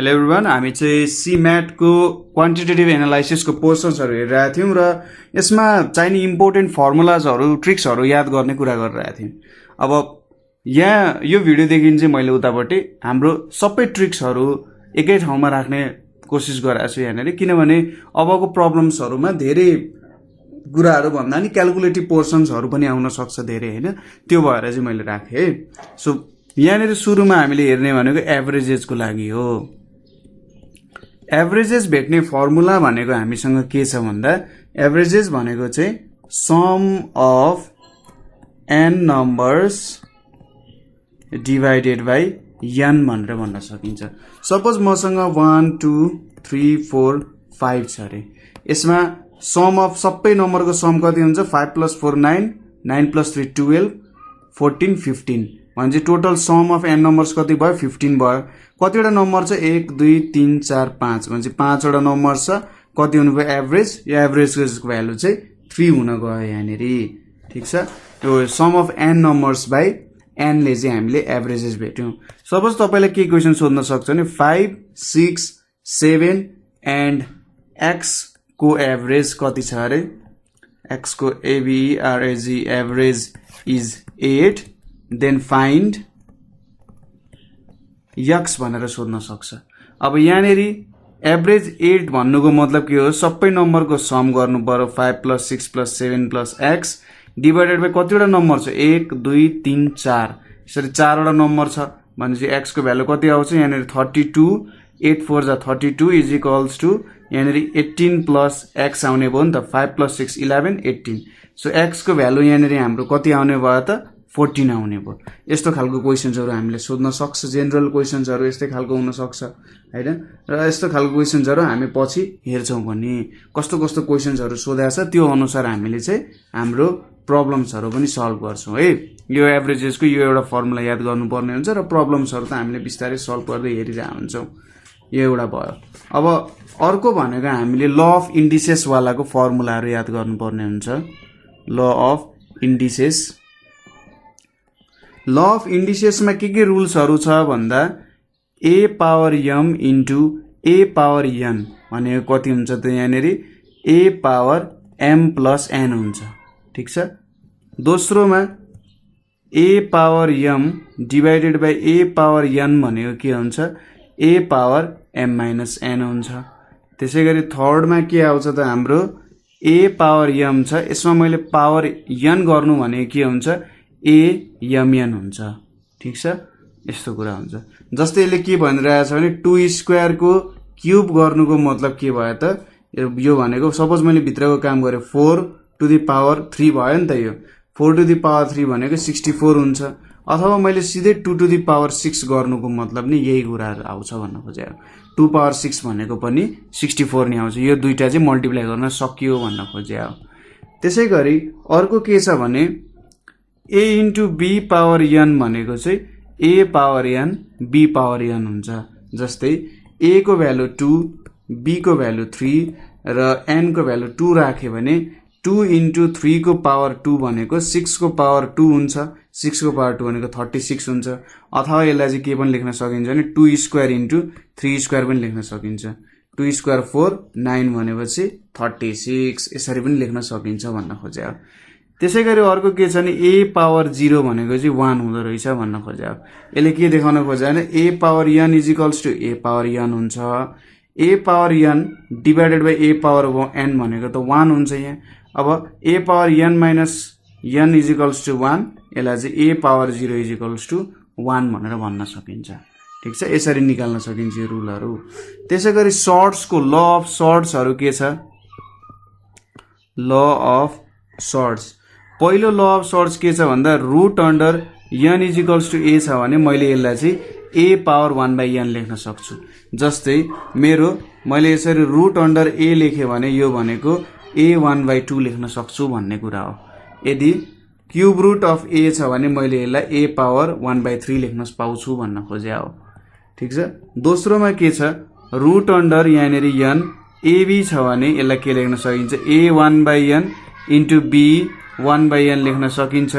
Hello everyone, हामी चाहिँ सीम्याट को क्वान्टिटेटिभ एनालाइसिस को पोर्सन्सहरु हेरिरहेका थियौं र यसमा चाहिने इम्पोर्टेन्ट फर्मुलाजहरु ट्रिक्सहरु याद गर्ने कुरा गरिरहेका थियौं। अब यहाँ यो भिडियोदेखि चाहिँ मैले उतापट्टि हाम्रो सबै ट्रिक्सहरु एकै ठाउँमा राख्ने कोसिस गरेको छु यहाँनेरि, किनभने अबको प्रब्लम्सहरुमा धेरै कुराहरु भन्दा नि क्याल्कुलेटिभ पोर्सन्सहरु पनि आउन सक्छ धेरै हैन, त्यो भएर चाहिँ मैले राखे है। सो यहाँनेरि सुरुमा हामीले हेर्ने भनेको एभरेजेसको लागि हो। एभरेजेस भेट्ने फर्मुला भनेको हामीसँग के छ भन्दा एभरेजेस भनेको चाहिँ sum of n numbers divided by n भनेर भन्न सकिन्छ। सपोज मसँग 1 2 3 4 5 छ अरे, यसमा सम अफ सबै नम्बरको सम कति हुन्छ? 5 + 4 9, 9 + 3 12, 14 15 भने total sum of n numbers कति भयो? 15 भयो। कतिवटा नम्बर छ? 1 2 3 4 5 भने 5 वटा नम्बर छ। कति हुनु भयो? एभरेज। यो एभरेजको भ्यालु चाहिँ 3 हुन गयो यहाँनेरि, ठीक छ। यो sum of n numbers by n ले चाहिँ हामीले एभरेजेस भेट्यौं। सपोज तपाईलाई के क्वेशन सोध्न सक्छ भने 5 6 7 एन्ड x को एभरेज कति छ अरे? x को ABERAG average is 8, then find x भनेर सोध्न सक्छ। अब यहाँनेरि एभरेज 8 भन्नुको मतलब के हो? सबै नम्बरको सम गर्नु पर्यो। 5 + 6 + 7 + x डिभाइडेड बाइ कतिवटा नम्बर छ? 1 2 3 4, यसरी 4 वटा नम्बर छ भनेपछि x को भ्यालु कति आउँछ? यहाँनेरि 32, 8 4 जा 32 इज इक्वल्स टु यहाँनेरि 18 प्लस x आउने भयो नि त। 5 + 6 11 18। सो x को भ्यालु यहाँनेरि हाम्रो कति आउने भयो त? 14 आउने भयो। यस्तो खालको क्वेशन्सहरु हामीले सोध्न सक्छ। जेनरल क्वेशन्सहरु यस्तै खालको हुन सक्छ हैन, र यस्तो खालको क्वेशन्सहरु हामी पछि हेर्छौं पनि कस्तो कस्तो क्वेशन्सहरु सोधेको छ त्यो अनुसार हामीले चाहिँ हाम्रो प्रब्लम्सहरु पनि सल्भ गर्छौं है। यो एभरेजेसको यो एउटा फर्मुला याद गर्नुपर्ने हुन्छ र प्रब्लम्सहरु त हामीले बिस्तारै सल्भ गर्दै हेरिरहेका हुन्छौं। यो एउटा भयो। अब अर्को भनेको हामीले ल अफ इन्डिसेस वालाको फर्मुलाहरु याद गर्नुपर्ने हुन्छ। Law of indices, law of इन्डिसेसमा के रुल्सहरु छ भन्दा a power m into a power n भनेको कति हुन्छ त? यहाँनेरि a power m plus n हुन्छ, ठीक छ। दोस्रोमा a power m divided by a power n भनेको के हुन्छ? a power m minus n हुन्छ। त्यसैगरी थर्डमा के आउँछ त? हाम्रो a पावर m छ, यसमा मैले पावर n गर्नु भनेको के हुन्छ? a mn हुन्छ, ठीक छ। यस्तो कुरा हुन्छ। जस्तै यसले के भनिरहेको छ भने 2 स्क्वायर को क्यूब गर्नुको मतलब के भयो त? यो भनेको सपोज मैले भित्रको काम गरे 4 टु द पावर 3 भयो नि त। यो 4 टु द पावर 3 भनेको 64 हुन्छ। अथवा मैले सिधै 2 टु द पावर 6 गर्नुको मतलब नि यही कुराहरु आउँछ भन्न खोजेको। 2 पावर 6 भनेको पनि 64 नै आउँछ। यो दुईटा चाहिँ मल्टिप्लाई गर्न सकियो भन्न खोजेको। त्यसैगरी अर्को के छ भने a into b power n भनेको चाहिँ a power n b power n हुन्छ। जस्तै a को भ्यालु 2, b को भ्यालु 3 र n को भ्यालु 2 राख्यो भने 2 इन्टु 3 को पावर 2 भनेको 6 को पावर 2 हुन्छ। 6 को पावर 2 भनेको 36 हुन्छ। अथवा यसलाई चाहिँ के पनि लेख्न सकिन्छ भने 2 स्क्वायर इन्टु 3 स्क्वायर पनि लेख्न सकिन्छ। 2 स्क्वायर 4 9 भनेपछि 36 यसरी पनि लेख्न सकिन्छ भन्न खोजेको। त्यसैगरी अर्को के छ भने a पावर 0 भनेको चाहिँ 1 हुँदो रहेछ भन्न खोजेको। यसले के देखाउन खोज्यो भने a power n is equals to a power n हुन्छ। a power n divided by a power n भनेको त 1 हुन्छ यहाँ। अब a power n minus n is equals to 1, यसलाई चाहिँ a power 0 is equals to 1 भनेर भन्न सकिन्छ, ठीक छ। यसरी निकाल्न सकिन्छ यो रुलहरु। त्यसैगरी सर्ट्सको ल अफ सर्ट्सहरु के छ? ल अफ सर्ट्स, पहिलो ल अफ सर्ट्स के छ भन्दा root under n is equals to a छ भने मैले यसलाई चाहिँ a पावर 1 बाइ n लेख्न सक्छु। जस्तै मैले यसरी रुट अन्डर a लेखे भने यो भनेको a 1 बाइ 2 लेख्न सक्छु भन्ने कुरा हो। यदि क्यूब रुट अफ a छ भने मैले यसलाई a पावर 1 बाइ 3 लेख्न पाउँछु भन्न खोजे हो, ठीक छ। दोस्रोमा के छ? रुट अन्डर यहाँनेरि n ab छ भने यसलाई के लेख्न सकिन्छ? a 1 by n into b 1 by n लेख्न सकिन्छ।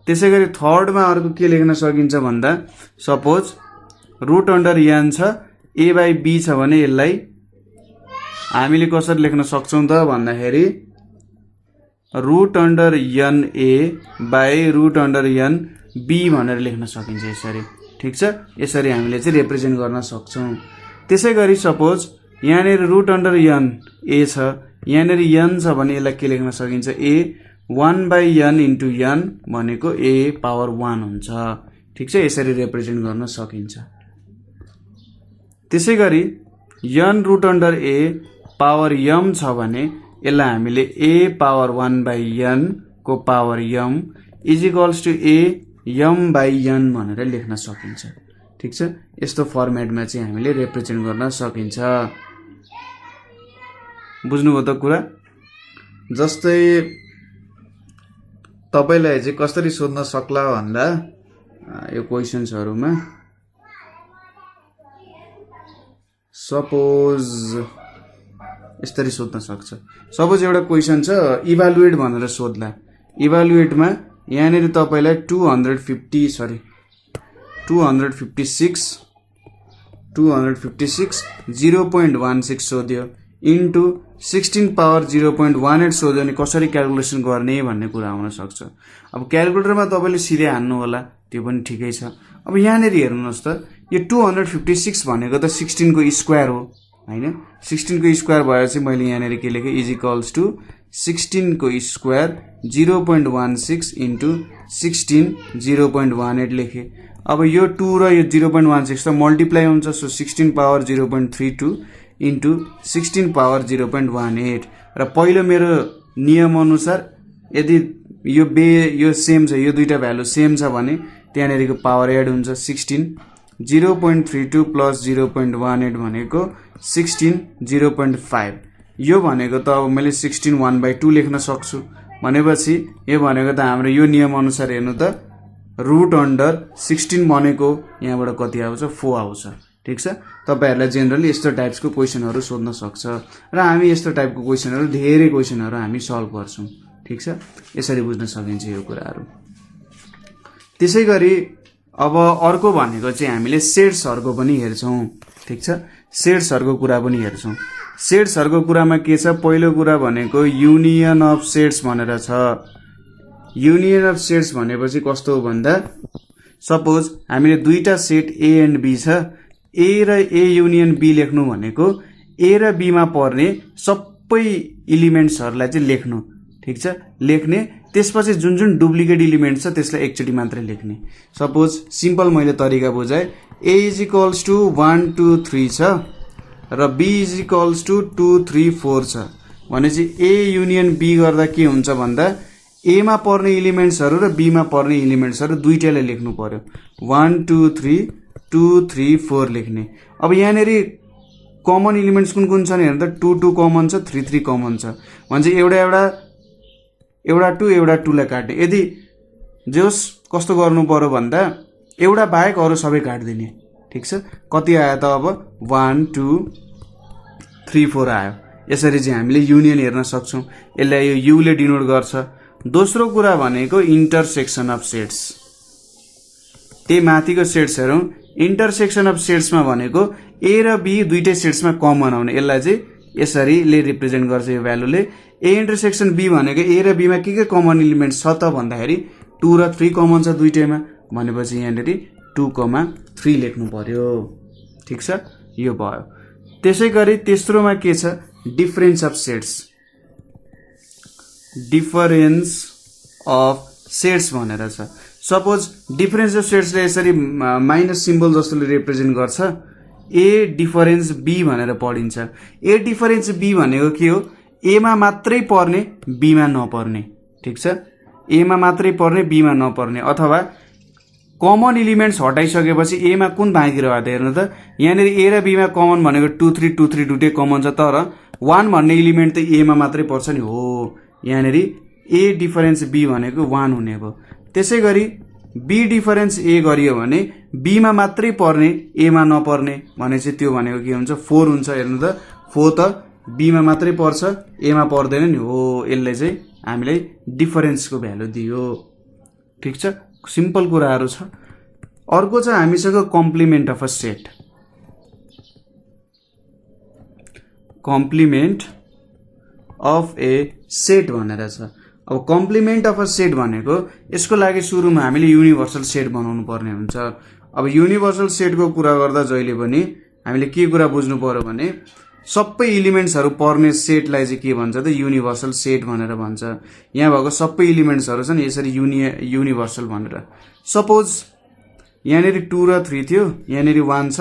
त्यसैगरी थर्डमा अर्को के लेख्न सकिन्छ भन्दा सपोज रुट अन्डर n छ a बाई b छ भने यसलाई हामीले कसरी लेख्न सक्छौं त भन्दाखेरि root under n a by root under n b भनेर लेख्न सकिन्छ यसरी। ठीक छ, यसरी हामीले चाहिँ रिप्रेजेन्ट गर्न सक्छौं। त्यसैगरी सपोज यहाँनेर रुट अन्डर n a छ, यहाँनेर n छ भने यसलाई के लेख्न सकिन्छ a 1 by n into n भनेको a पावर 1 हुन्छ। ठीक छ, यसरी रिप्रेजेन्ट गर्न सकिन्छ। त्यसैगरी n root under a power m छ भने यसलाई हामीले a पावर 1 बाई n को power m is equals to a m by n भनेर लेख्न सकिन्छ। ठीक छ, यस्तो फर्मेटमा चाहिँ हामीले रिप्रेजेन्ट गर्न सकिन्छ। बुझ्नुभयो त कुरा? जस्तै तपाईलाई चाहिँ कसरी सोध्न सक्ला भन्दा यो क्वेशन्सहरुमा सपोज यसरी सोध्न सक्छ। सपोज एउटा क्वेशन छ इभ्यालुएट भनेर सोध्ला। इभ्यालुएटमा यहाँनेर तपाईलाई 256 0.16 सोध्यो इन्टु 16 पावर 0.18 सोध्यो भने कसरी क्याल्कुलेसन गर्ने भन्ने कुरा आउन सक्छ। अब क्याल्कुलेटरमा तपाईले सिधै हान्नु होला, त्यो पनि ठिकै छ। अब यहाँनेर हेर्नुस् त, यो 256 भनेको त 16 को स्क्वायर हो हैन। 16 को स्क्वायर भएपछि मैले यहाँनेर के लेखे इज इक्वल्स टु 16 को स्क्वायर 0.16 इन्टु 16 0.18 लेखे। अब यो 2 र यो 0.16 त मल्टिप्लाई हुन्छ, सो 16 पावर 0.32 इन्टु 16 पावर 0.18। र पहिलो मेरो नियम अनुसार यदि यो सेम छ, यो दुईटा भ्यालु सेम छ भने त्यहाँनेरको पावर एड हुन्छ। 16 0.32 प्लस 0.18 भनेको 16 0.5। यो भनेको त अब मैले 16 1/2 लेख्न सक्छु भनेपछि यो भनेको त हाम्रो यो नियम अनुसार हेर्नु त रुट अन्डर 16 भनेको यहाँबाट कति आउँछ 4 आउँछ। ठीक छ, तपाईहरुलाई जेनरली यस्तो टाइप्सको क्वेशनहरु सोध्न सक्छ र हामी यस्तो टाइपको क्वेशनहरु धेरै क्वेशनहरु हामी सल्भ गर्छौं। ठीक छ, यसरी बुझ्न सकिन्छ यो कुराहरु। त्यसैगरी अब अर्को भनेको चाहिँ हामीले सेट्सहरुको पनि हेर्छौं। ठीक छ, सेट्सहरुको कुरा पनि हेर्छौं। सेट्सहरुको कुरामा के छ, पहिलो कुरा भनेको युनियन अफ सेट्स भनेर छ। युनियन अफ सेट्स भनेपछि कस्तो हो भन्दा सपोज हामीले दुईटा सेट A एन्ड B छ, A र A युनियन B लेख्नु भनेको A र B मा पर्ने सबै एलिमेन्ट्सहरुलाई चाहिँ लेख्नु। ठीक छ, लेख्ने, त्यसपछि जुन जुन डुप्लिकेट एलिमेन्ट छ त्यसलाई एकचोटी मात्रै लेख्ने। सपोज सिम्पल मैले तरिका बुझाए, A इज इक्वल्स टु 1 2 3 छ र B इज इक्वल्स टु 2 3 4 छ भनेपछि A युनियन B गर्दा के हुन्छ भन्दा A मा पर्ने एलिमेन्ट्सहरु र B मा पर्ने एलिमेन्ट्सहरु दुईटैलाई लेख्नु पर्यो। 1 2 3 2 3 4 लेख्ने। अब यहाँनेरि कमन एलिमेन्ट्स कुन कुन छन् हेर्दा 2 2 कमन छ, 3 3 कमन छ भन्छ एउटा 2 एउटा 2 लाई काट्ने। यदि जोस कस्तो गर्नु पर्यो भन्दा एउटा बाहेक अरु सबै काट्दिने। ठीक छ, कति आयो त अब 1 2 3 4 आयो। यसरी चाहिँ हामीले युनियन हेर्न सक्छौं। यसलाई यो U ले डिनोट गर्छ। दोस्रो कुरा भनेको इन्टरसेक्सन अफ सेट्स। त्यही माथिको सेट्स हेरौं। इन्टरसेक्सन अफ सेट्समा भनेको A र B दुईटै सेट्समा कमन आउने, यसलाई चाहिँ यसरी ले रिप्रेजेन्ट गर्छ यो भ्यालुले। A इन्टरसेक्सन B भनेको A र B मा के कमन एलिमेन्ट छ त भन्दाखेरि 2 र 3 कमन छ दुईटैमा भनेपछि यहाँनेरि 2,3 लेख्नु पर्यो। ठीक छ, यो भयो। त्यसैगरी तेस्रोमा के छ, difference of sets. Difference of sets भनेर छ। सपोज डिफरेन्स अफ सेट्सले यसरी माइनस सिम्बल जस्तोले रिप्रेजेन्ट गर्छ। A डिफरेन्स B भनेर पढिन्छ। A डिफरेन्स B भनेको के हो, A मा मात्रै पर्ने B मा नपर्ने। ठीक छ, A मा मात्रै पर्ने B मा नपर्ने, अथवा कमन एलिमेन्ट्स हटाइसकेपछि A मा कुन बाँकी रह्यो त हेर्नु त। यहाँनेर A र B मा कमन भनेको 2 3 2 3 दुटै कमन छ, तर 1 भन्ने एलिमेन्ट त A मा मात्रै पर्छ नि हो। यहाँनेर A डिफरेन्स B भनेको 1 हुने भयो। त्यसैगरी B डिफरेन्स A गरियो भने B मा मात्रै पर्ने A मा नपर्ने भनेपछि त्यो भनेको के हुन्छ 4 हुन्छ। हेर्नु त 4 त B मा मात्रै पर्छ A मा पर्दैन नि हो। यसले चाहिँ हामीलाई डिफरेन्सको भ्यालु दियो। ठीक छ, सिम्पल कुराहरु छ। अर्को छ हामीसँग complement of a set. Complement of a set भनेर छ। अब कम्प्लिमेन्ट अफ अ सेट भनेको यसको लागि सुरुमा हामीले युनिभर्सल सेट बनाउनु पर्ने हुन्छ। अब युनिभर्सल सेटको कुरा गर्दा जहिले पनि हामीले के कुरा बुझ्नु पर्यो भने सबै इलिमेन्ट्सहरू पर्ने सेटलाई चाहिँ के भन्छ त युनिभर्सल सेट भनेर भन्छ। यहाँ भएको सबै इलिमेन्ट्सहरू छन् यसरी युनिभर्सल भनेर। सपोज यहाँनिर 2 र 3 थियो, यहाँनिर 1 छ,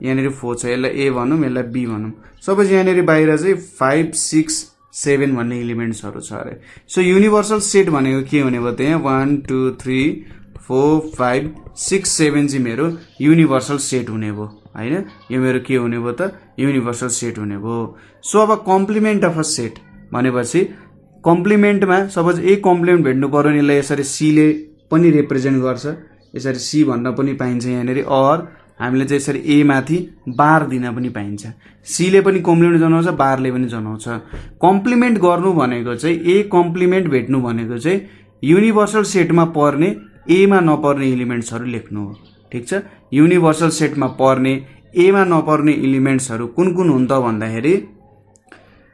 यहाँनिर 4 छ, यसलाई ए भनौँ, यसलाई बी भनौँ। सपोज यहाँनिर बाहिर चाहिँ 5 6 7 भन्ने इलिमेन्ट्सहरू छ अरे। सो युनिभर्सल सेट भनेको के हुने भयो त यहाँ 1 2 3 4 5 6 7 चाहिँ मेरो युनिभर्सल सेट हुने भयो हैन। यो मेरो के हुने भयो त युनिभर्सल सेट हुने भयो। सो अब कम्प्लिमेन्ट अफ अ सेट भनेपछि कम्प्लिमेन्टमा सपोज ए कम्प्लिमेन्ट भेट्नु पर्यो नि, यसलाई यसरी सी ले पनि रिप्रेजेन्ट गर्छ, यसरी सी भन्न पनि पाइन्छ यहाँनिर। अर हामीले चाहिँ यसरी ए माथि बार दिन पनि पाइन्छ। सी ले पनि कम्प्लिमेन्ट जनाउँछ, बारले पनि जनाउँछ। कम्प्लिमेन्ट गर्नु भनेको चाहिँ ए कम्प्लिमेन्ट भेट्नु भनेको चाहिँ युनिभर्सल सेटमा पर्ने एमा नपर्ने इलिमेन्ट्सहरू लेख्नु हो। ठिक छ। युनिभर्सल सेटमा पर्ने एमा नपर्ने इलिमेन्ट्सहरू कुन कुन हुन् त भन्दाखेरि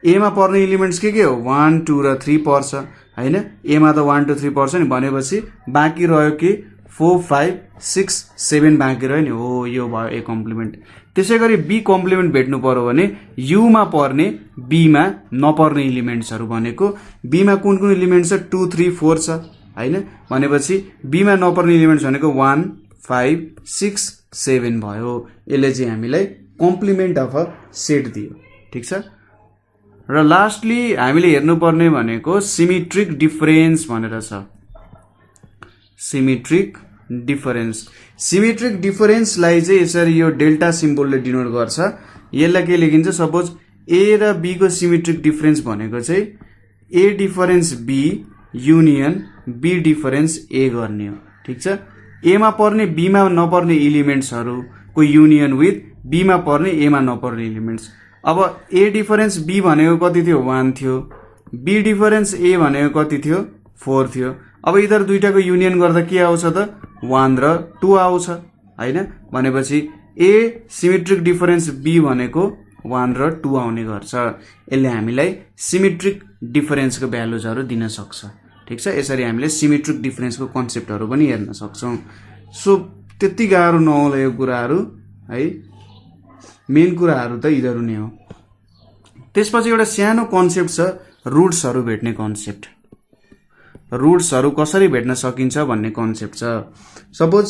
एमा पर्ने इलिमेन्ट्स के हो 1 2 र 3 पर्छ हैन। एमा त 1 2 3 पर्छ नि, भनेपछि बाँकी रह्यो के 4 5 6 7 बाँकी रह्यो नि, हो यो भयो ए कम्प्लिमेन्ट। त्यसै गरी बी कम्प्लिमेन्ट भेट्नु पर्यो भने युमा पर्ने बीमा नपर्ने इलिमेन्ट्सहरू भनेको बीमा कुन कुन इलिमेन्ट छ 2 3 4 छ हैन। भनेपछि बीमा नपर्ने इलिमेन्ट्स भनेको 1 5 6 7 भयो। यसले चाहिँ हामीलाई कम्प्लिमेन्ट अफ अ सेट दियो। ठिक छ। र लास्टली हामीले हेर्नुपर्ने भनेको सिमेट्रिक डिफरेन्स भनेर छ। सिमेट्रिक डिफरेन्स, सिमेट्रिक डिफरेन्सलाई चाहिँ यसरी यो डेल्टा सिम्बलले डिनोट गर्छ। यसलाई के लेखिन्छ, सपोज ए र बी को सिमेट्रिक डिफरेन्स भनेको चाहिँ A difference B union B difference A गर्ने हो। ठिक छ। एमा पर्ने बीमा नपर्ने इलिमेन्ट्सहरूको युनियन विथ बीमा पर्ने एमा नपर्ने इलिमेन्ट्स। अब ए डिफरेन्स बी भनेको कति थियो 1 थियो, बी डिफरेन्स ए भनेको कति थियो 4 थियो। अब यिनीहरू दुईटाको युनियन गर्दा के आउँछ त 1 र 2 आउँछ हैन। भनेपछि ए सिमेट्रिक डिफरेन्स बी भनेको 1 र 2 आउने गर्छ। यसले हामीलाई सिमेट्रिक डिफरेन्सको भ्यालुजहरू दिन सक्छ। ठिक छ। यसरी हामीले सिमेट्रिक डिफरेन्सको कन्सेप्टहरू पनि हेर्न सक्छौँ। सो त्यति गाह्रो नहोला यो कुराहरू है, मेन कुराहरू त यिनीहरू नै हो। त्यसपछि एउटा सानो कन्सेप्ट छ रुट्सहरू भेट्ने कन्सेप्ट। रुट्सहरू कसरी भेट्न सकिन्छ भन्ने कन्सेप्ट छ। सपोज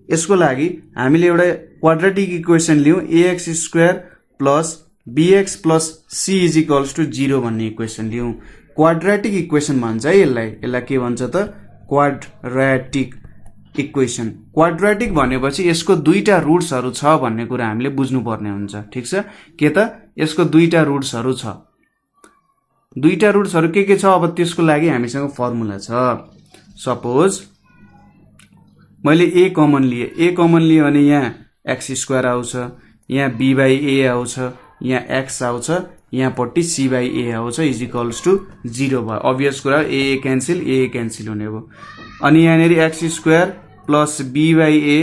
यसको लागि हामीले एउटा क्वाड्रेटिक इक्वेसन लियौँ ax square plus bx plus c is equals to 0 भन्ने इक्वेसन लियौँ। क्वाड्रेटिक इक्वेसन भन्छ है यसलाई। यसलाई के भन्छ त क्वाड्रेटिक इक्वेसन। क्वाड्रेटिक भनेपछि यसको दुईटा रुट्सहरू छ भन्ने कुरा हामीले बुझ्नुपर्ने हुन्छ। ठिक छ। के त यसको दुईटा रुट्सहरू छ। दुईटा रुट्सहरू के छ अब त्यसको लागि हामीसँग फर्मुला छ। सपोज मैले ए कमन लिए, ए कमन लिए भने यहाँ एक्स स्क्वायर आउँछ, यहाँ बी बाई ए आउँछ, यहाँ एक्स आउँछ, यहाँपट्टि सी बाई ए आउँछ इज इक्वल्स टु 0 भयो। अभियस कुरा ए क्यान्सिल हुने भयो। अनि यहाँनिर x square plus b by a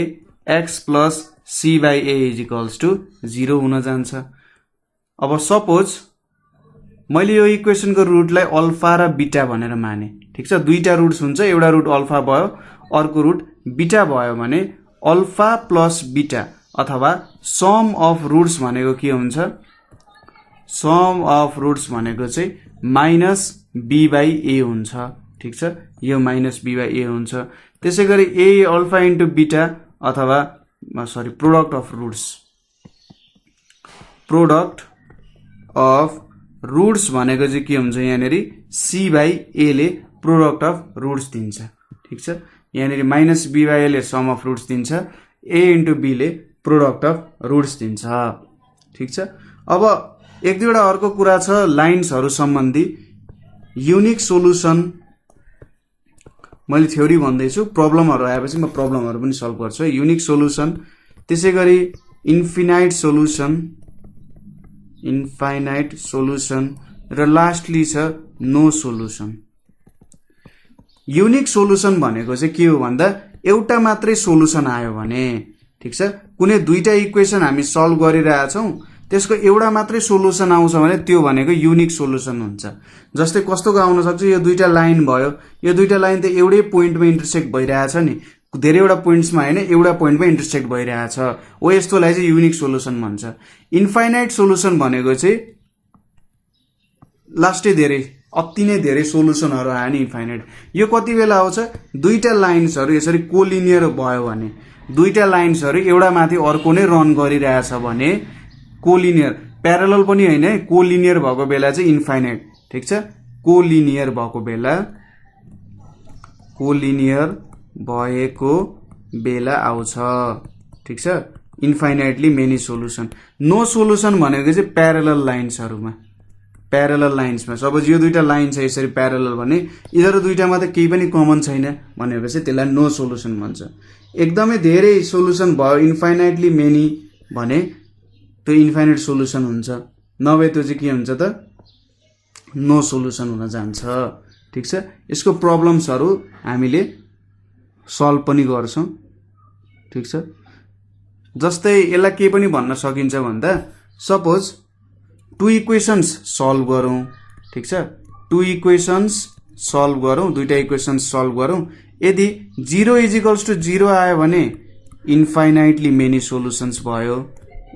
x plus c by a is equals to 0 हुन जान्छ। अब सपोज मैले यो इक्वेसनको रुटलाई अल्फा र बिटा भनेर माने। ठिक छ। दुईटा रुट्स हुन्छ, एउटा रुट अल्फा भयो, अर्को रुट बिटा भयो भने अल्फा प्लस बिटा अथवा सम अफ रुट्स भनेको के हुन्छ, सम अफ रुट्स भनेको चाहिँ माइनस बी बाई ए हुन्छ। ठिक छ। यो माइनस बी बाई ए हुन्छ। त्यसै गरी ए अल्फा इन्टु बिटा अथवा product of roots, product of roots भनेको चाहिँ के हुन्छ, यहाँनिर सी बाई ए ले प्रोडक्ट अफ रुट्स दिन्छ। ठिक छ। यहाँनिर माइनस बी बाई ए ले सम अफ रुट्स दिन्छ, ए इन्टु बी ले प्रोडक्ट अफ रुट्स दिन्छ। ठिक छ। अब एक दुईवटा अर्को कुरा छ लाइन्सहरू सम्बन्धी। युनिक सोलुसन मैले थ्योरी भन्दैछु, प्रब्लमहरू आएपछि म प्रब्लमहरू पनि सल्भ गर्छु। युनिक सोलुसन, त्यसै गरी इन्फिनाइट सोलुसन, इन्फाइनाइट सोलुसन र लास्टली छ नो सोलुसन। युनिक सोलुसन भनेको चाहिँ के हो भन्दा एउटा मात्रै सोलुसन आयो भने। ठिक छ। कुनै दुईटा इक्वेसन हामी सल्भ गरिरहेछौँ, त्यसको एउटा मात्रै सोलुसन आउँछ भने त्यो भनेको युनिक सोलुसन हुन्छ। जस्तै कस्तोको आउन सक्छ, यो दुईटा लाइन भयो, यो दुईटा लाइन त एउटै पोइन्टमा इन्टरसेक्ट भइरहेछ नि, धेरैवटा पोइन्ट्समा होइन, एउटा पोइन्टमा इन्टरसेक्ट भइरहेछ हो, यस्तोलाई चाहिँ युनिक सोलुसन भन्छ। इन्फाइनाइट सोलुसन भनेको चाहिँ लास्टै धेरै अति नै धेरै सोलुसनहरू आयो नि इन्फाइनाइट। यो कति बेला आउँछ, दुईटा लाइन्सहरू यसरी कोलिनियर भयो भने, दुईटा लाइन्सहरू एउटा माथि अर्को नै रन गरिरहेछ भने कोलिनियर, प्यारलल पनि होइन है, कोलिनियर भएको बेला चाहिँ इन्फाइनाइट। ठिक छ, कोलिनियर भएको बेला, कोलिनियर भएको बेला आउँछ। ठिक छ, infinitely many solution. No solution भनेको चाहिँ प्यारलल लाइन्सहरूमा, प्यारलल लाइन्समा। सपोज यो दुईटा लाइन छ यसरी प्यारलल भने यिनीहरू दुईटामा त केही पनि कमन छैन भनेपछि त्यसलाई नो सोलुसन भन्छ। एकदमै धेरै सोलुसन भयो इन्फाइनाइटली मेनी भने त्यो इन्फाइनाइट सोलुसन हुन्छ, नभए त्यो चाहिँ के हुन्छ त नो सोलुसन हुन जान्छ। ठिक छ, यसको प्रब्लम्सहरू हामीले सल्भ पनि गर्छौँ। ठिक छ, जस्तै यसलाई के पनि भन्न सकिन्छ भन्दा सपोज टु इक्वेसन्स सल्भ गरौँ। ठिक छ, टु इक्वेसन्स सल्भ गरौँ, दुईटा इक्वेसन्स सल्भ गरौँ। यदि 0 = 0 आयो भने इन्फाइनाइटली मेनी सोलुसन्स भयो,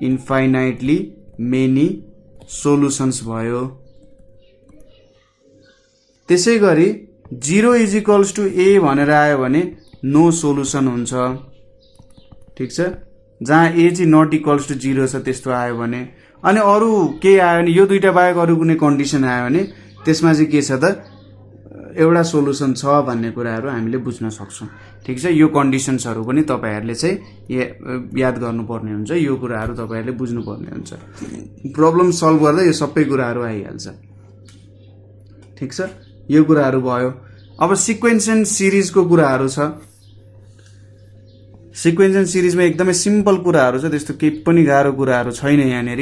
इन्फाइनाइटली मेनी सोलुसन्स भयो। त्यसै गरी 0 = a भनेर आयो भने नो सोलुसन हुन्छ। ठिक छ, जहाँ a चाहिँ नट इक्वल्स टु 0 छ त्यस्तो आयो भने। अनि अरू के आयो भने यो दुईटा बाहेक अरू कुनै कन्डिसन आयो भने त्यसमा चाहिँ के छ त एउटा सोलुसन छ भन्ने कुराहरू हामीले बुझ्न सक्छौँ। ठिक छ, यो कन्डिसन्सहरू पनि तपाईँहरूले चाहिँ याद गर्नुपर्ने हुन्छ, यो कुराहरू तपाईँहरूले बुझ्नुपर्ने हुन्छ। प्रब्लम सल्भ गर्दा यो सबै कुराहरू आइहाल्छ। ठिक छ, यो कुराहरू भयो। अब सिक्वेन्स एन्ड सिरिजको कुराहरू छ। सिक्वेन्स एन्ड सिरिजमा एकदमै सिम्पल कुराहरू छ, त्यस्तो केही पनि गाह्रो कुराहरू छैन यहाँनिर।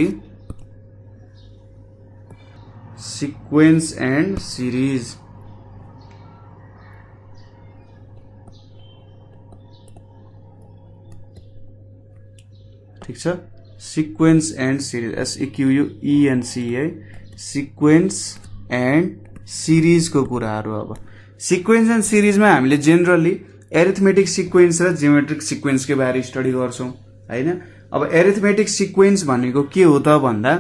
सिक्वेन्स एन्ड सिरिज, ठिक छ, sequence and series, SEQUENCE, sequence and सिरिजको कुराहरू। अब सिक्वेन्स एन्ड सिरिजमा हामीले जेनरली एरिथमेटिक सिक्वेन्स र जियोमेट्रिक सिक्वेन्सकै बारे स्टडी गर्छौँ होइन। अब एरिथमेटिक सिक्वेन्स भनेको के हो त भन्दा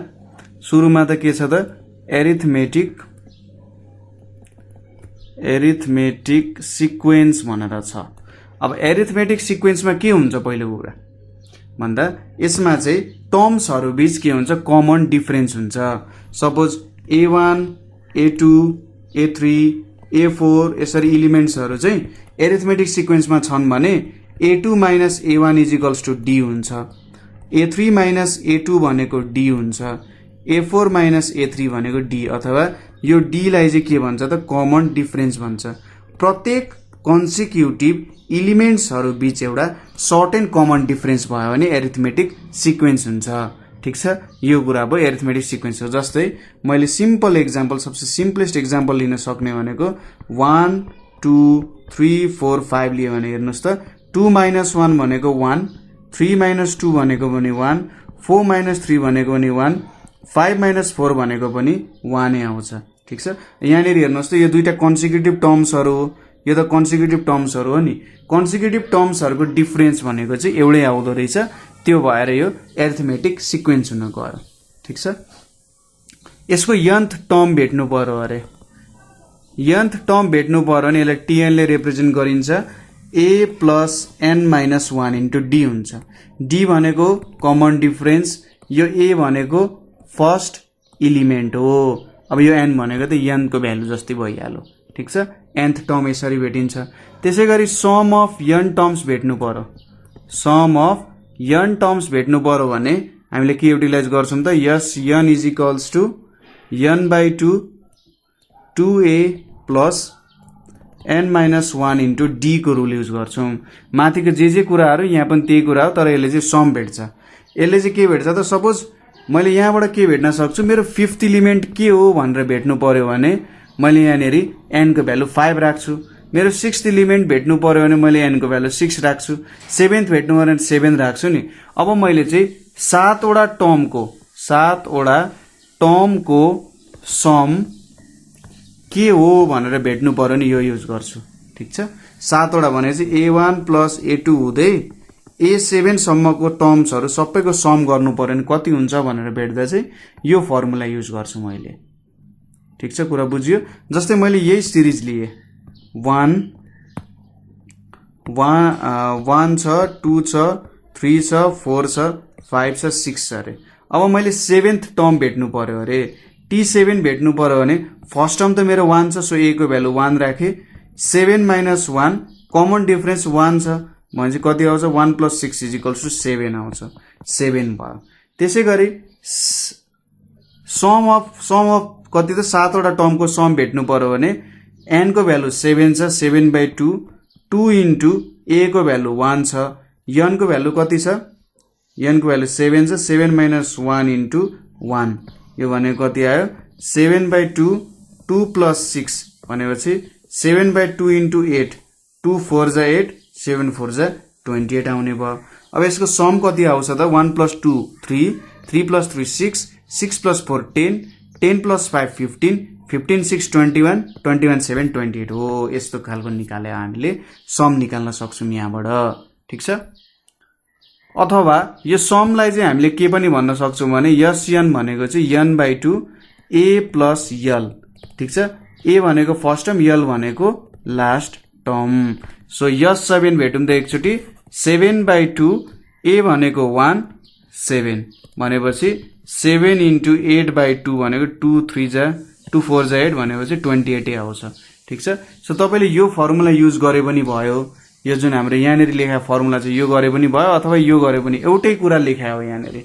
सुरुमा त के छ त एरिथमेटिक सिक्वेन्स भनेर छ। अब एरिथमेटिक सिक्वेन्समा के हुन्छ पहिलो कुरा भन्दा यसमा चाहिँ टर्म्सहरू बीच के हुन्छ, कमन डिफरेन्स हुन्छ। Suppose A1, A2, A3, A4 यसरी इलिमेन्ट्सहरू चाहिँ एरिथमेटिक सिक्वेन्समा छन् भने A2 - A1 = D हुन्छ, A3 - A2 भनेको D हुन्छ, A4 - A3 भनेको D, अथवा यो D लाई चाहिँ के भन्छ त कमन डिफरेन्स भन्छ। प्रत्येक कन्सिक्युटिभ इलिमेन्ट्सहरू बीच एउटा सर्ट एन्ड कमन डिफरेन्स भयो भने एरिथमेटिक सिक्वेन्स हुन्छ। ठिक छ, यो कुरा भयो एरिथमेटिक सिक्वेन्स हो। जस्तै मैले सिम्पल एक्जाम्पल, सबसे सिम्पलेस्ट एक्जाम्पल लिन सक्ने भनेको 1 2 3 4 5 लियो भने हेर्नुहोस् त 2 - 1 भनेको 1, 3 - 2 भनेको पनि 1, 4 - 3 भनेको पनि 1, 5 - 4 भनेको पनि 1 नै आउँछ। ठिक छ, यहाँनिर हेर्नुहोस् त यो दुईटा कन्सिक्युटिभ टर्म्सहरू हो, यो त कन्सिक्युटिभ टर्म्सहरू हो नि। कन्सिक्युटिभ टर्म्सहरूको डिफरेन्स भनेको चाहिँ एउटै आउँदो रहेछ, त्यो भएर यो एरिथमेटिक सिक्वेन्स हुन गयो। ठिक छ, यसको nth टर्म भेट्नु पर्यो अरे। nth टर्म भेट्नु पर्यो भने यसलाई TN ले रिप्रेजेन्ट गरिन्छ, A + n - 1 × D हुन्छ। D भनेको कमन डिफरेन्स, यो A भनेको फर्स्ट इलिमेन्ट हो। अब यो n भनेको त n को भ्यालु जस्तै भइहाल्यो। ठिक छ, nth टर्म यसरी भेटिन्छ। त्यसै गरी सम अफ n टर्म्स भेट्नु पर्यो। सम अफ n टर्म्स भेट्नु पर्यो भने हामीले के युटिलाइज गर्छौँ त, यस n = n/2 2a + n - 1 × D को रुल युज गर्छौँ। माथिको जे कुराहरू यहाँ पनि त्यही कुरा हो, तर यसले चाहिँ सम भेट्छ। यसले चाहिँ के भेट्छ त, सपोज मैले यहाँबाट के भेट्न सक्छु, मेरो 5th इलिमेन्ट के हो भनेर भेट्नु पर्यो भने मैले यहाँनिर n को भ्यालु 5 राख्छु। मेरो 6th इलिमेन्ट भेट्नु पर्यो भने मैले n को भ्यालु 6 राख्छु। 7th भेट्नु पर्यो भने 7 राख्छु नि। अब मैले चाहिँ 7 वटा 7 वटा टर्मको सम के हो भनेर भेट्नु पर्यो नि यो युज गर्छु। ठीक छ, 7 वटा भनेपछि A1 प्लस A2 हुँदै A7 सम्मको टर्म्सहरु सबैको सम गर्नु पर्यो नि कति हुन्छ भनेर भेट्दा चाहिँ यो फर्मुला युज गर्छु मैले। ठीक छ, कुरा बुझियो। जस्तै मैले यही सिरिज लिए 1 छ 2 छ 3 छ 4 छ 5 छ 6 छ अरे। अब मैले 7th टर्म भेट्नु पर्यो अरे। T7 भेट्नु पर्यो भने फर्स्ट टर्म त मेरो 1 छ, सो A को भ्यालु 1 राखे। 7 माइनस 1 कमन डिफरेन्स 1 छ भनेपछि कति आउँछ 1 प्लस 6 इज इक्वल्स टु 7 आउँछ। 7 भयो। त्यसैगरी सम अफ कति त 7 वटा टर्मको सम भेट्नु पर्यो भने n को भ्यालु 7 छ, 7/2 2 इन्टु A को भ्यालु 1 छ, n को भ्यालु कति छ, n को भ्यालु 7 छ, 7 माइनस 1 इन्टु 1 यो भनेको कति आयो 7/2 2 प्लस 6 भनेपछि 7/2 इन्टु 8 2 4 जा 8 7 4 जा 28 आउने भयो। अब यसको सम कति आउँछ त 1 प्लस 2 3 3 प्लस 3 6 6 प्लस 4 10 10 प्लस 5 15 15 6 21 21 7 28 हो। यस्तो खालको निकाले हामीले सम निकाल्न सक्छौं यहाँबाट। ठीक छ, अथवा यो समलाई चाहिँ हामीले के पनि भन्न सक्छौं भने SN भनेको चाहिँ n/2 A प्लस L। ठीक छ, A भनेको फर्स्ट टर्म, L भनेको लास्ट टर्म। सो S7 भेटौं त एकचोटी 7/2 A भनेको 1 7 भनेपछि 7 इन्टु 8/2 भनेको 2 3 जा 2 4 जा 8 भनेपछि 28 आउँछ। ठीक छ, सो तपाईले यो फर्मुला युज गरे पनि भयो। यो जुन हाम्रो यहाँनेरि लेखा फर्मुला चाहिँ यो गरे पनि भयो अथवा यो गरे पनि एउटै कुरा लेखा हो। यहाँनेरि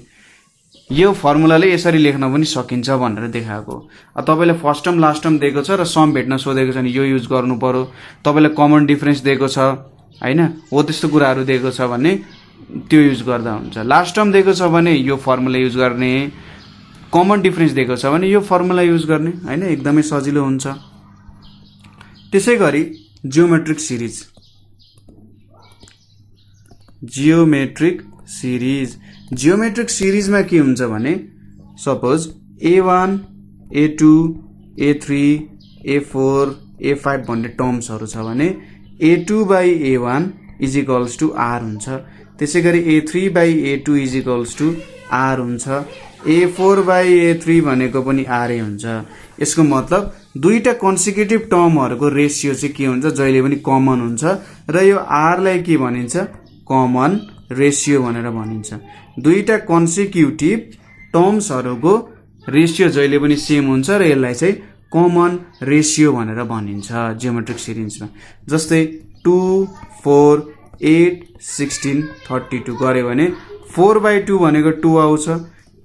यो फर्मुलाले यसरी लेख्न पनि सकिन्छ भनेर देखाएको। तपाईले फर्स्ट टर्म लास्ट टर्म दिएको छ र सम भेट्न सोधेको छ नि यो युज गर्नु पर्यो। तपाईले कमन डिफरेन्स दिएको छ हैन, हो त्यस्तो कुराहरु दिएको छ भने त्यो युज गर्दा हुन्छ। लास्ट टर्म दिएको छ भने यो फर्मुला युज गर्ने, कमन डिफरेन्स दिएको छ भने यो फर्मुला युज गर्ने हैन, एकदमै सजिलो हुन्छ। त्यसैगरी जियोमेट्रिक सिरिज जियोमेट्रिक सिरिजमा के हुन्छ भने suppose A1 A2 A3 A4 A5 भन्ने टर्म्सहरु छ भने A2/A1 is equals to R हुन्छ। त्यसैगरी A3/A2 is equals to R हुन्छ। A4/A3 भनेको पनि R हुन्छ। यसको मतलब दुईटा कन्सिक्युटिभ टर्महरुको रेशियो चाहिँ के हुन्छ जहिले पनि कमन हुन्छ र यो R लाई के भनिन्छ कमन रेशियो भनेर भनिन्छ। दुईटा कन्सिक्युटिभ टर्म्सहरुको रेशियो जहिले पनि सेम हुन्छ र यसलाई चाहिँ कमन रेशियो भनेर भनिन्छ जियोमेट्रिक सिरिजमा। जस्तै 2 4 8 16 32 गरे भने 4/2 भनेको 2 आउँछ,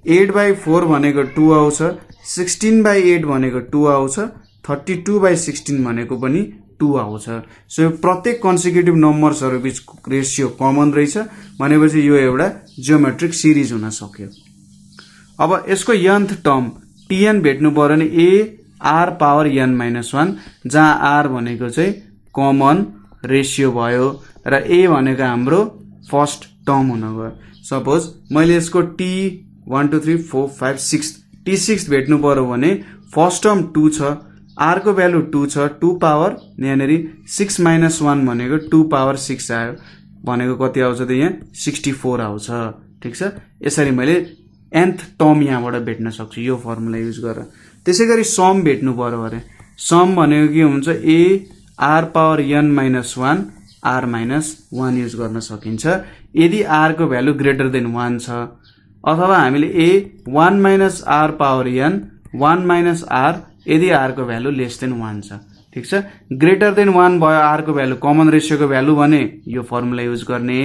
8/4 भनेको 2 आउँछ, 16/8 भनेको 2 आउँछ, 32/16 भनेको पनि 2 आउँछ। सो यो प्रत्येक कन्सिक्युटिभ नम्बर्सहरु बीच रेशियो कमन रहेछ भनेपछि यो एउटा जियोमेट्रिक सिरिज हुन सक्यो। अब यसको nth टर्म Tn भेट्नु पर्यो भने A R पावर n-1 जहाँ R भनेको चाहिँ कमन रेशियो भयो र A भनेको हाम्रो फर्स्ट टर्म हुन गयो। सपोज मैले यसको T1 2 3 4 5 6 T6 भेट्नु पर्यो भने फर्स्ट टर्म 2 छ, R को भ्यालु 2 छ, 2 पावर यहाँनेरि 6 माइनस 1 भनेको 2 पावर 6 आयो भनेको कति आउँछ त यहाँ 64 आउँछ। ठीक छ, यसरी मैले nth टर्म यहाँबाट भेट्न सक्छु यो फर्मुला युज गरेर। त्यसैगरी सम भेट्नु पर्यो अरे। सम भनेको के हुन्छ A R power n-1 R-1 use गर्न सकिन्छ यदि R को भ्यालु ग्रेटर देन 1 छ, अथवा हामीले A 1 minus R power n 1 minus R यदि R को भ्यालु लेस देन 1 छ। ठीक छ, ग्रेटर देन 1 भयो R को भ्यालु कमन रेशियोको भ्यालु भने यो फर्मुला युज गर्ने,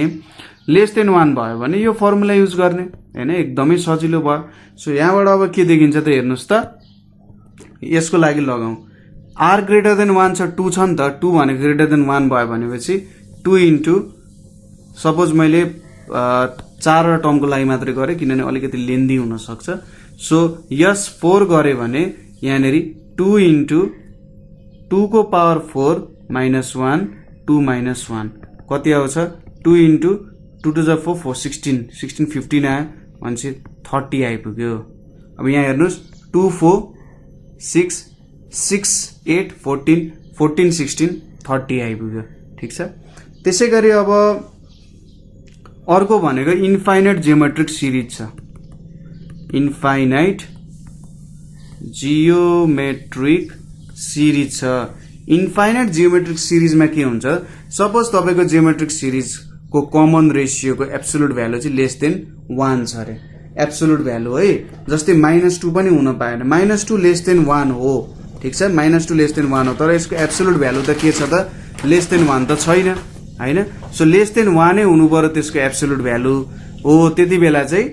लेस देन 1 भयो भने यो फर्मुला युज गर्ने हैन, एकदमै सजिलो भयो। सो यहाँबाट अब के देखिन्छ त हेर्नुस् त, यसको लागि लगाऊ R ग्रेटर देन 1 छ 2 छ नि त, 2 भनेको ग्रेटर देन 1 भयो भनेपछि 2 इन्टु सपोज मैले 4 वटा टर्मको लागि मात्रै गरे किनभने अलिकति लेन्दी हुन सक्छ। सो यस 4 गरे भने यहाँनेरि 2 इन्टु 2 को पावर 4 माइनस 1 2 माइनस 1 कति आउँछ 2 इन्टु 2 टु द 4 4 16 16 15 आयो भनेपछि 30 आइपुग्यो। अब यहाँ हेर्नुहोस् 2 4 6 6 8 14 14 16 30 आइपुग्यो ठिक छ। त्यसै गरी अब अर्को भनेको इन्फाइनाइट जियोमेट्रिक सिरिज छ। इन्फाइनाइट जियोमेट्रिक सिरिज छ। इन्फाइनाइट जियोमेट्रिक सिरिजमा के हुन्छ, सपोज तपाईको जियोमेट्रिक सिरिजको कमन रेशियोको एब्सोल्युट भ्यालु चाहिँ लेस देन 1 छ अरे, एब्सोल्युट भ्यालु है। जस्तै -2 पनि हुन पाएन, -2 लेस देन 1 हो ठिक छ, -2 लेस देन 1 हो, तर यसको एब्सोल्युट भ्यालु त के छ त, लेस देन 1 त छैन हैन। सो लेस देन 1 नै हुनु पर्यो त्यसको एब्सोल्युट भ्यालु हो। त्यति बेला चाहिँ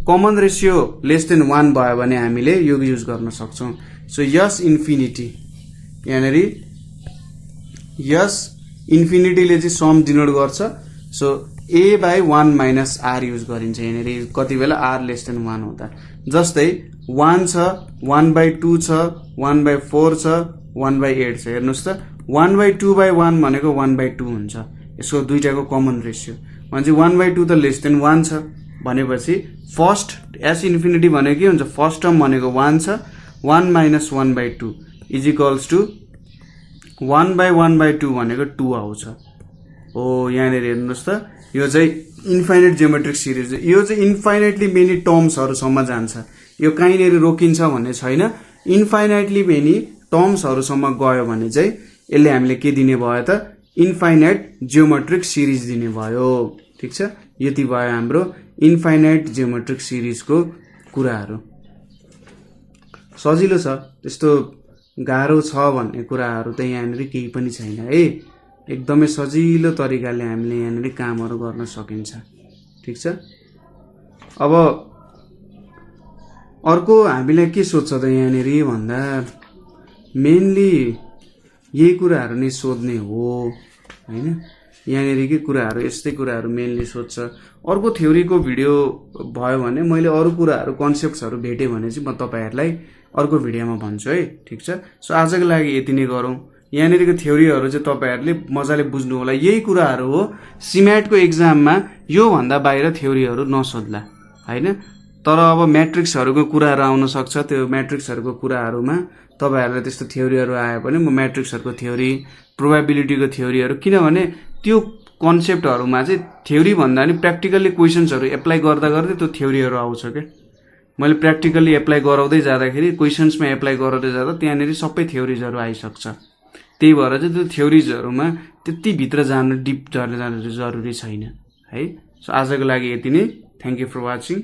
कमन रेशियो लेस देन 1 भयो भने हामीले यो युज गर्न सक्छौं। सो यस इन्फिनिटी यानेरी यस इन्फिनिटीले चाहिँ सम डिनोट गर्छ। सो a/1 - r युज गरिन्छ यहाँनेरि कति बेला r लेस देन 1 हुँदा। जस्तै 1 छ, 1/2 छ, 1/4 छ, 1/8 छ। हेर्नुस् त 1/2/1 भनेको 1/2 हुन्छ, यसको दुईटाको कमन रेशियो भनेपछि 1/2 त लेस देन 1 छ भनेपछि फर्स्ट एस इन्फिनिटी भनेको के हुन्छ, फर्स्ट टर्म भनेको 1 छ, 1 - 1/2 इज इक्वल्स टु 1/1/2 भनेको 2 आउँछ हो। यहाँनिर हेर्नुहोस् त यो चाहिँ इन्फाइनाइट जियोमेट्रिक सिरिज, यो चाहिँ इन्फाइनाइटली मेनी टर्म्सहरुसम्म जान्छ, यो कहीँनिर रोकिन्छ भन्ने छैन। इन्फाइनाइटली मेनी टर्म्सहरुसम्म गयो भने चाहिँ यसले हामीले के दिने भयो त, इन्फाइनाइट जियोमेट्रिक सिरिज दिने भयो ठिक छ। यति भयो हाम्रो इन्फाइनाइट जियोमेट्रिक सिरिजको कुराहरु। सजिलो छ, त्यस्तो गाह्रो छ भन्ने कुराहरु त यहाँनिर केही पनि छैन है। एकदमै सजिलो तरिकाले हामीले यहाँनिर कामहरु गर्न सकिन्छ ठिक छ। अब अर्को हामीले के सोध्छ त यहाँनिर भन्दा मेनली यही कुराहरु नै सोध्ने हो हैन। यहाँनिर के कुराहरु यस्तै कुराहरु मेनली सोध्छ। अर्को थ्योरीको भिडियो भयो भने मैले अरु कुराहरु कन्सेप्ट्सहरु भेटे भने चाहिँ म तपाईहरुलाई अर्को भिडियोमा भन्छु है ठिक छ। सो आजको लागि यति नै गरौँ। यहाँनिरको थ्योरीहरु चाहिँ तपाईहरुले मजाले बुझ्नु होला, यही कुराहरु हो सिम्याटको एक्जाममा यो भन्दा बाहिर थ्योरीहरु नसोध्ला हैन। तर अब म्याट्रिक्सहरुको कुराहरु आउन सक्छ, त्यो म्याट्रिक्सहरुको कुराहरुमा तपाईहरुले त्यस्तो थ्योरीहरु आए पनि म म्याट्रिक्सहरुको थ्योरी, प्रोबेबिलिटीको थ्योरीहरु, किनभने त्यो कन्सेप्टहरुमा चाहिँ थ्योरी भन्दा नि प्र्याक्टिकली क्वेशन्सहरु एप्लाई गर्दा गर्दै त्यो थ्योरीहरु आउँछ के। मैले प्र्याक्टिकली एप्लाई गराउँदै जाँदाखेरि क्वेशन्समा एप्लाई गराउँदै जाँदा त्यहाँनेरि सबै थ्योरीजहरु आइसक्छ। त्यही भएर चाहिँ त्यो थ्योरीजहरुमा त्यति भित्र जान डिप जान जरुरी छैन है। सो आजको लागि यति नै। Thank you for watching.